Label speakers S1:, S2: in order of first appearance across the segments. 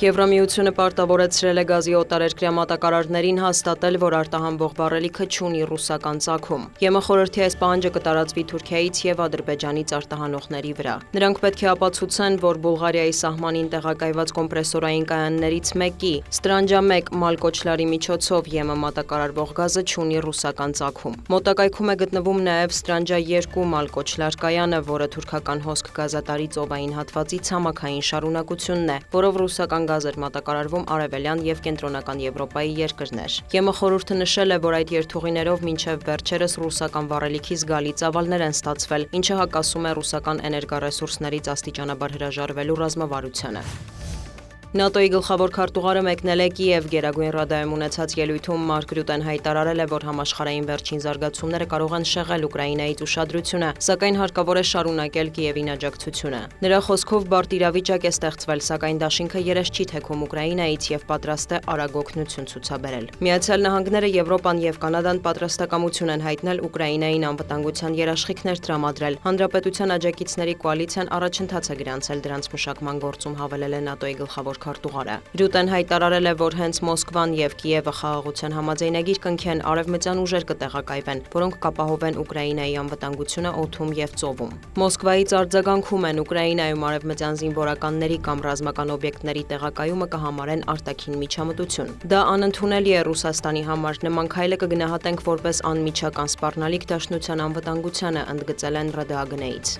S1: Եվրամիությունը պարտավորեցրել է գազի օտարերկրյա մատակարարներին հաստատել, որ արտահանվող վառելիքը չունի ռուսական ծագում։ ԵՄ խորհրդի այս պահանջը կտարածվի Թուրքիայից եւ Ադրբեջանից արտահանողների վրա։ Նրանք պետք է ապացուցեն, որ Բուլղարիայի սահմանին տեղակայված կոմպրեսորային կայաններից մեկի Ստրանջա 1 մալկոչլարի միջոցով ԵՄ մատակարարվող գազը չունի ռուսական ծագում։ Մոտակայքում է գտնվում նաեւ Ստրանջա 2 մալկոչլար կայանը, որը թուրքական հոսք գազատարի ծովային հատվածի ցամաքային շարունակությունն է, որով ռուսական գազ էր մատակարարվում արևելյան եւ կենտրոնական Եվրոպայի երկրներ։ ԵՄ խորհուրդը նշել է, որ այդ երթուղիներով մինչև վերջերս ռուսական վառելիքի զգալի ծավալներ են ստացվել, ինչը հակասում է ռուսական էներգառեսուրսներից աստիճանաբար հրաժարվելու ռազմավարությանը։ ՆԱՏՕ-ի գլխավոր քարտուղարը մեկնել է Կիև Գերագույն ռադայում ունեցած ելույթում Մարկ Ռյուտեն հայտարարել է, որ համաշխարհային վերջին զարգացումները կարող են շեղել Ուկրաինայից ուշադրությունը, սակայն հարկավոր է շարունակել Կիևին աջակցությունը։ Նրա խոսքով բարդ իրավիճակ է ստեղծվել, սակայն դաշինքը երես չի թեքում Ուկրաինայից եւ պատրաստ է արագ օգնություն ցուցաբերել։ Միացյալ Նահանգները, Եվրոպան եւ Կանադան պատրաստակամություն են հայտնել Ուկրաինային անվտանգության երաշխիքներ տրամադրել։ Հանրապետության աջակիցների կոալիցիան առաջընթաց է գրանցել դրանց մշակման գործում, հավելել է ՆԱՏՕ-ի գլխավոր քարտուղարը։ Ռյուտեն հայտարարել է, որ հենց Մոսկվան եւ Կիևը խաղաղության համաձայնագիր կնքեն, արևմտյան ուժեր կտեղակայվեն, որոնք կապահովեն Ուկրաինայի անվտանգությունը օդում եւ ծովում։ Մոսկվայից արձագանքում են Ուկրաինայում արևմտյան զինվորականների կամ ռազմական օբյեկտների տեղակայումը կհամարեն արտաքին միջամտություն։ Դա անընդունելի է Ռուսաստանի համար, նման քայլը կգնահատենք որպես անմիջական սպառնալիք դաշնության անվտանգությանը, ընդգծել են ՌԴԱԳՆ-ից։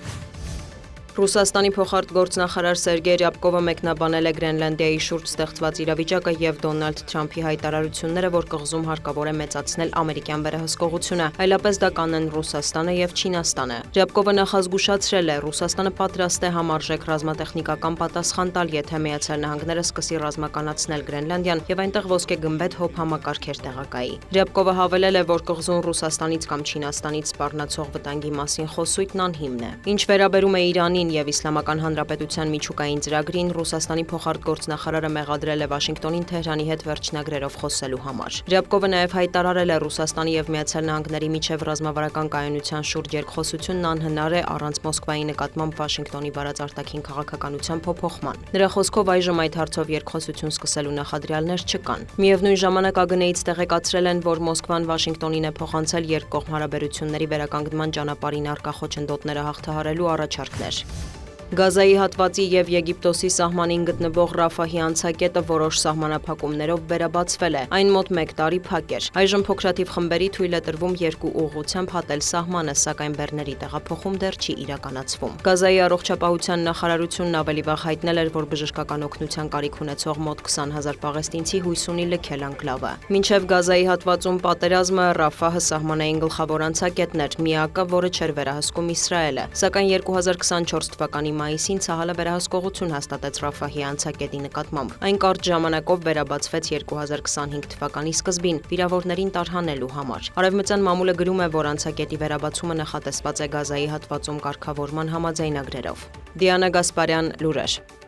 S1: Ռուսաստանի փոխարտգործնախարար Սերգեյ Ռյաբկովը մեկնաբանել է Գրենլանդիայի շուրջ ստեղծված իրավիճակը եւ Դոնալդ Թրամփի հայտարարությունները, որ կղզում հարկավոր է մեծացնել ամերիկյան վերահսկողությունը, այլապես դա կանեն Ռուսաստանը եւ Չինաստանը։ Ռյաբկովը նախազգուշացրել է, Ռուսաստանը պատրաստ է համարժեք ռազմատեխնիկական պատասխան տալ, եթե Միացյալ Նահանգները սկսի ռազմականացնել Գրենլանդիան եւ այնտեղ ոսկեգմբեթ հոբ համակարգեր տեղակայի։ Ռյաբկովը հավելել է, որ կղզում Ռուսաստանից կամ Չինաստանից սպառնացող վտանգի մասին խոսույթն անհիմն է։ Ինչ վերաբերում է Իրանին եւ Իսլամական Հանրապետության միջուկային ծրագրին, Ռուսաստանի փոխարտգործնախարարը մեղադրել է Վաշինգտոնին Թեհրանի հետ վերջնագրերով խոսելու համար։ Ռյաբկովը նաեւ հայտարարել է, Ռուսաստանի եւ Միացյալ Նահանգների միջև ռազմավարական կայունության շուրջ երկխոսությունն անհնար է առանց Մոսկվայի նկատմամբ Վաշինգտոնի վարած արտաքին քաղաքականության փոփոխման։ Նրա խոսքով այժմ այդ հարցով երկխոսություն սկսելու նախադրյալներ չկան։ Միևնույն ժամանակ ԱԳՆ-ից տեղեկացրել են, որ Մոսկվան Վաշինգտոնին է փոխանցել երկկողմ հարաբերությունների վերականգնման ճանապարհին առկա խոչընդոտները հաղթահարելու առաջարկներ։ Գազայի հատվածի եւ Եգիպտոսի սահմանին գտնվող Ռաֆահի անցակետը որոշ սահմանափակումներով վերաբացվել է։ Այն մոտ 1 տարի փակ էր։ Այժմ փոքրաթիվ խմբերի թույլ է տրվում 2 ուղղությամբ հատել սահմանը, սակայն բեռների տեղափոխում դեռ չի իրականացվում։ Գազայի առողջապահության նախարարությունն ավելի վաղ հայտնել էր, որ բժշկական օգնության կարիք ունեցող մոտ 20,000 պաղեստինցի հույս ունի լքել անկլավը։ Մինչև Գազայի հատվածում պատերազմը Ռաֆահը սահմանային գլխավոր անցակետն էր, միակը, որը չէր վերահսկում Իսրայելը։ Սակայն 2024 թվականի մայիսին Ցահալը վերահսկողություն հաստատեց Ռաֆահի անցակետի նկատմամբ։ Այն կարճ ժամանակով վերաբացվեց 2025 թվականի սկզբին վիրավորներին տարհանելու համար։ Արևմտյան մամուլը գրում է, որ անցակետի վերաբացումը նախատեսված է Գազայի հատվածում կարգավորման համաձայնագրերով։ Դիանա Գասպարյան, լուրեր։